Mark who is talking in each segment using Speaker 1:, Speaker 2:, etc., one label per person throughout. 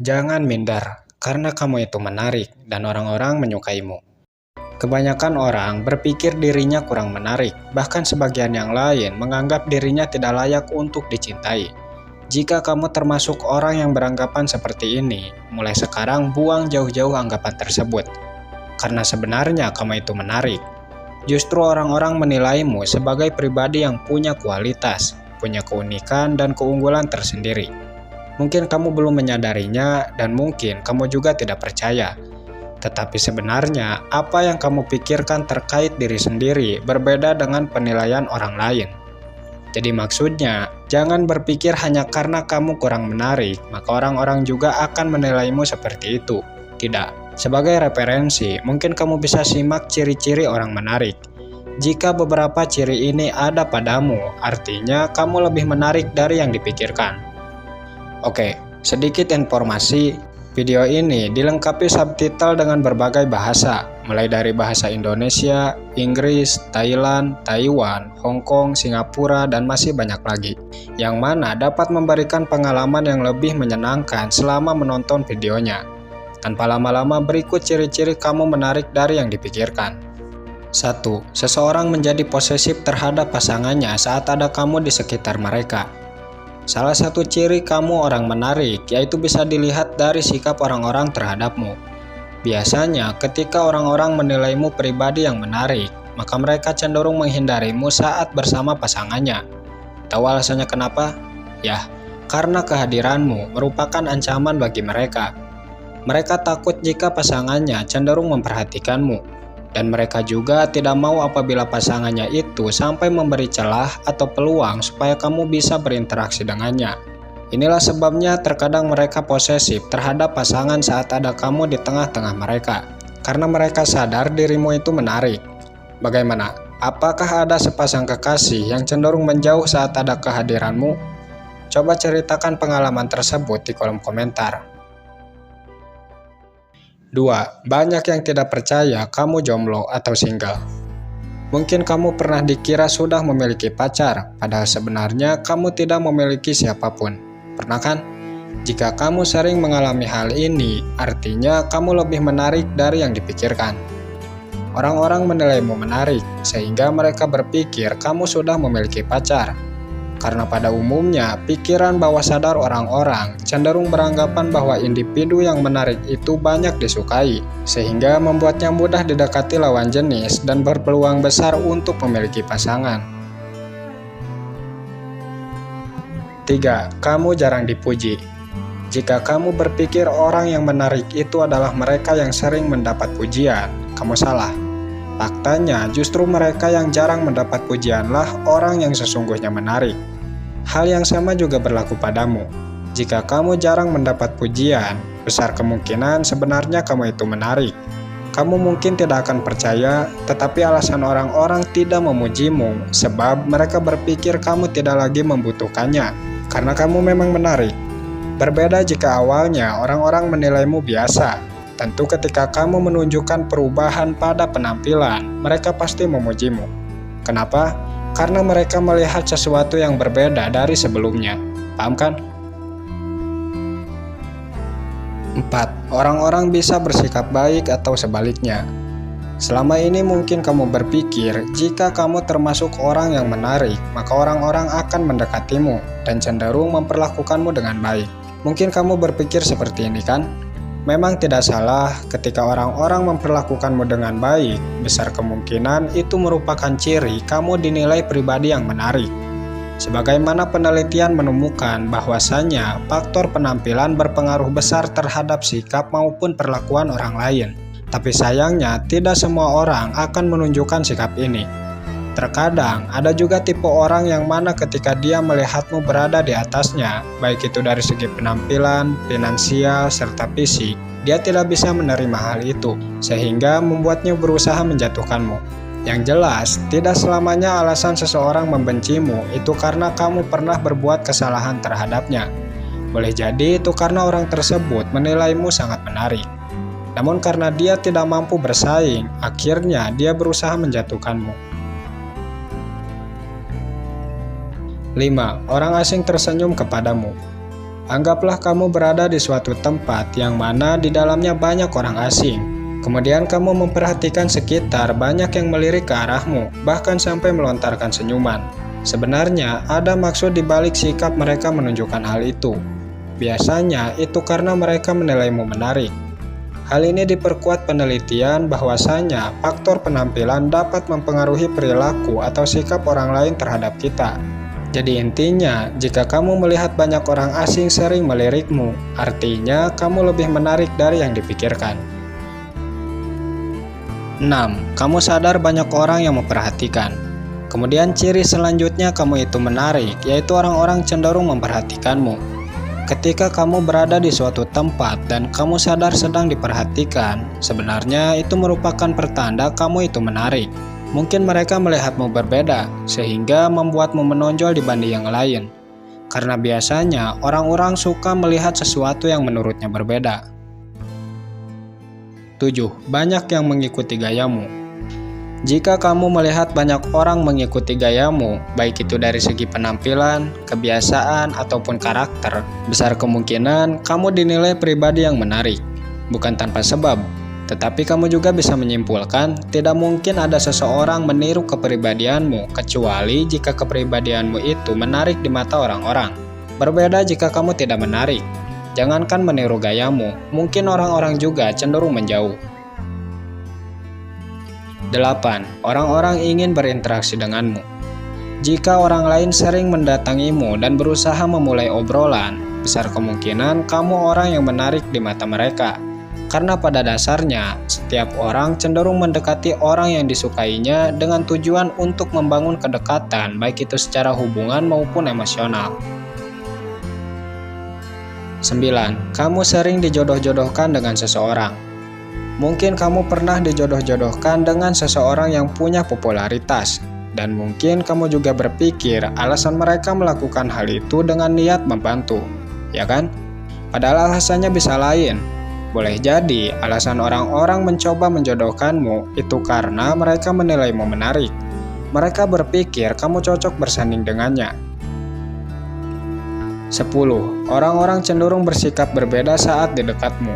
Speaker 1: Jangan minder, karena kamu itu menarik dan orang-orang menyukaimu. Kebanyakan orang berpikir dirinya kurang menarik, bahkan sebagian yang lain menganggap dirinya tidak layak untuk dicintai. Jika kamu termasuk orang yang beranggapan seperti ini, mulai sekarang buang jauh-jauh anggapan tersebut. Karena sebenarnya kamu itu menarik. Justru orang-orang menilaimu sebagai pribadi yang punya kualitas, punya keunikan dan keunggulan tersendiri. Mungkin kamu belum menyadarinya dan mungkin kamu juga tidak percaya. Tetapi sebenarnya apa yang kamu pikirkan terkait diri sendiri berbeda dengan penilaian orang lain. Jadi maksudnya, jangan berpikir hanya karena kamu kurang menarik, maka orang-orang juga akan menilaimu seperti itu. Tidak. Sebagai referensi, mungkin kamu bisa simak ciri-ciri orang menarik. Jika beberapa ciri ini ada padamu, artinya kamu lebih menarik dari yang dipikirkan. Oke, sedikit informasi. Video ini dilengkapi subtitle dengan berbagai bahasa, mulai dari bahasa Indonesia, Inggris, Thailand, Taiwan, Hong Kong, Singapura, dan masih banyak lagi, yang mana dapat memberikan pengalaman yang lebih menyenangkan selama menonton videonya. Tanpa lama-lama, berikut ciri-ciri kamu menarik dari yang dipikirkan. 1. Seseorang menjadi posesif terhadap pasangannya saat ada kamu di sekitar mereka. Salah satu ciri kamu orang menarik yaitu bisa dilihat dari sikap orang-orang terhadapmu. Biasanya ketika orang-orang menilaimu pribadi yang menarik, maka mereka cenderung menghindarimu saat bersama pasangannya. Tahu alasannya kenapa? Ya, karena kehadiranmu merupakan ancaman bagi mereka. Mereka takut jika pasangannya cenderung memperhatikanmu. Dan mereka juga tidak mau apabila pasangannya itu sampai memberi celah atau peluang supaya kamu bisa berinteraksi dengannya. Inilah sebabnya terkadang mereka posesif terhadap pasangan saat ada kamu di tengah-tengah mereka. Karena mereka sadar dirimu itu menarik. Bagaimana? Apakah ada sepasang kekasih yang cenderung menjauh saat ada kehadiranmu? Coba ceritakan pengalaman tersebut di kolom komentar. 2. Banyak yang tidak percaya kamu jomblo atau single. Mungkin kamu pernah dikira sudah memiliki pacar, padahal sebenarnya kamu tidak memiliki siapapun. Pernah kan? Jika kamu sering mengalami hal ini, artinya kamu lebih menarik dari yang dipikirkan. Orang-orang menilaimu menarik, sehingga mereka berpikir kamu sudah memiliki pacar. Karena pada umumnya, pikiran bawah sadar orang-orang cenderung beranggapan bahwa individu yang menarik itu banyak disukai, sehingga membuatnya mudah didekati lawan jenis dan berpeluang besar untuk memiliki pasangan. 3. Kamu jarang dipuji. Jika kamu berpikir orang yang menarik itu adalah mereka yang sering mendapat pujian, kamu salah. Faktanya, justru mereka yang jarang mendapat pujianlah orang yang sesungguhnya menarik. Hal yang sama juga berlaku padamu. Jika kamu jarang mendapat pujian, besar kemungkinan sebenarnya kamu itu menarik. Kamu mungkin tidak akan percaya, tetapi alasan orang-orang tidak memujimu sebab mereka berpikir kamu tidak lagi membutuhkannya, karena kamu memang menarik. Berbeda jika awalnya orang-orang menilaimu biasa. Tentu ketika kamu menunjukkan perubahan pada penampilan, mereka pasti memujimu. Kenapa? Karena mereka melihat sesuatu yang berbeda dari sebelumnya. Paham kan? 4. Orang-orang bisa bersikap baik atau sebaliknya. Selama ini mungkin kamu berpikir jika kamu termasuk orang yang menarik, maka orang-orang akan mendekatimu dan cenderung memperlakukanmu dengan baik. Mungkin kamu berpikir seperti ini kan? Memang tidak salah ketika orang-orang memperlakukanmu dengan baik, besar kemungkinan itu merupakan ciri kamu dinilai pribadi yang menarik. Sebagaimana penelitian menemukan bahwasannya faktor penampilan berpengaruh besar terhadap sikap maupun perlakuan orang lain. Tapi sayangnya tidak semua orang akan menunjukkan sikap ini. Terkadang ada juga tipe orang yang mana ketika dia melihatmu berada di atasnya, baik itu dari segi penampilan, finansial, serta fisik, dia tidak bisa menerima hal itu, sehingga membuatnya berusaha menjatuhkanmu. Yang jelas, tidak selamanya alasan seseorang membencimu itu karena kamu pernah berbuat kesalahan terhadapnya. Boleh jadi itu karena orang tersebut menilaimu sangat menarik. Namun karena dia tidak mampu bersaing, akhirnya dia berusaha menjatuhkanmu. 5. Orang asing tersenyum kepadamu. Anggaplah kamu berada di suatu tempat yang mana di dalamnya banyak orang asing. Kemudian kamu memperhatikan sekitar, banyak yang melirik ke arahmu, bahkan sampai melontarkan senyuman. Sebenarnya ada maksud di balik sikap mereka menunjukkan hal itu. Biasanya itu karena mereka menilaimu menarik. Hal ini diperkuat penelitian bahwasanya faktor penampilan dapat mempengaruhi perilaku atau sikap orang lain terhadap kita. Jadi intinya, jika kamu melihat banyak orang asing sering melirikmu, artinya kamu lebih menarik dari yang dipikirkan. 6. Kamu sadar banyak orang yang memperhatikan. Kemudian ciri selanjutnya kamu itu menarik, yaitu orang-orang cenderung memperhatikanmu. Ketika kamu berada di suatu tempat dan kamu sadar sedang diperhatikan, sebenarnya itu merupakan pertanda kamu itu menarik. Mungkin mereka melihatmu berbeda, sehingga membuatmu menonjol dibanding yang lain. Karena biasanya orang-orang suka melihat sesuatu yang menurutnya berbeda. 7. Banyak yang mengikuti gayamu. Jika kamu melihat banyak orang mengikuti gayamu, baik itu dari segi penampilan, kebiasaan, ataupun karakter, besar kemungkinan kamu dinilai pribadi yang menarik. Bukan tanpa sebab, tetapi kamu juga bisa menyimpulkan tidak mungkin ada seseorang meniru kepribadianmu kecuali jika kepribadianmu itu menarik di mata orang-orang. Berbeda jika kamu tidak menarik. Jangankan meniru gayamu, mungkin orang-orang juga cenderung menjauh. 8. Orang-orang ingin berinteraksi denganmu. Jika orang lain sering mendatangimu dan berusaha memulai obrolan, besar kemungkinan kamu orang yang menarik di mata mereka. Karena pada dasarnya, setiap orang cenderung mendekati orang yang disukainya dengan tujuan untuk membangun kedekatan, baik itu secara hubungan maupun emosional. 9. Kamu sering dijodoh-jodohkan dengan seseorang. Mungkin kamu pernah dijodoh-jodohkan dengan seseorang yang punya popularitas, dan mungkin kamu juga berpikir alasan mereka melakukan hal itu dengan niat membantu, ya kan? Padahal alasannya bisa lain. Boleh jadi alasan orang-orang mencoba menjodohkanmu itu karena mereka menilaimu menarik. Mereka berpikir kamu cocok bersanding dengannya. 10. Orang-orang cenderung bersikap berbeda saat di dekatmu.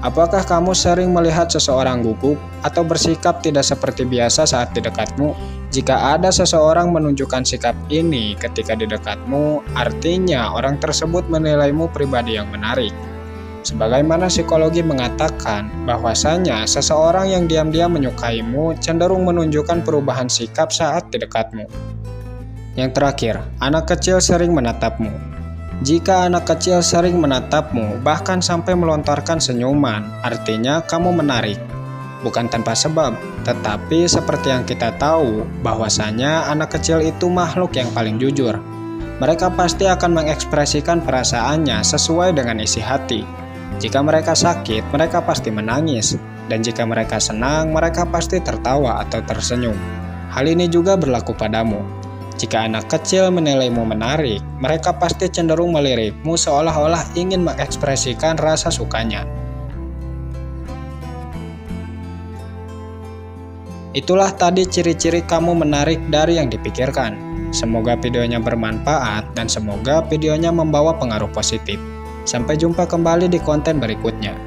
Speaker 1: Apakah kamu sering melihat seseorang gugup atau bersikap tidak seperti biasa saat di dekatmu? Jika ada seseorang menunjukkan sikap ini ketika di dekatmu, artinya orang tersebut menilaimu pribadi yang menarik. Sebagaimana psikologi mengatakan bahwasanya seseorang yang diam-diam menyukaimu cenderung menunjukkan perubahan sikap saat di dekatmu. Yang terakhir, anak kecil sering menatapmu. Jika anak kecil sering menatapmu, bahkan sampai melontarkan senyuman, artinya kamu menarik. Bukan tanpa sebab, tetapi seperti yang kita tahu, bahwasanya anak kecil itu makhluk yang paling jujur. Mereka pasti akan mengekspresikan perasaannya sesuai dengan isi hati. Jika mereka sakit, mereka pasti menangis. Dan jika mereka senang, mereka pasti tertawa atau tersenyum. Hal ini juga berlaku padamu. Jika anak kecil menilaimu menarik, mereka pasti cenderung melirikmu seolah-olah ingin mengekspresikan rasa sukanya. Itulah tadi ciri-ciri kamu menarik dari yang dipikirkan. Semoga videonya bermanfaat dan semoga videonya membawa pengaruh positif. Sampai jumpa kembali di konten berikutnya.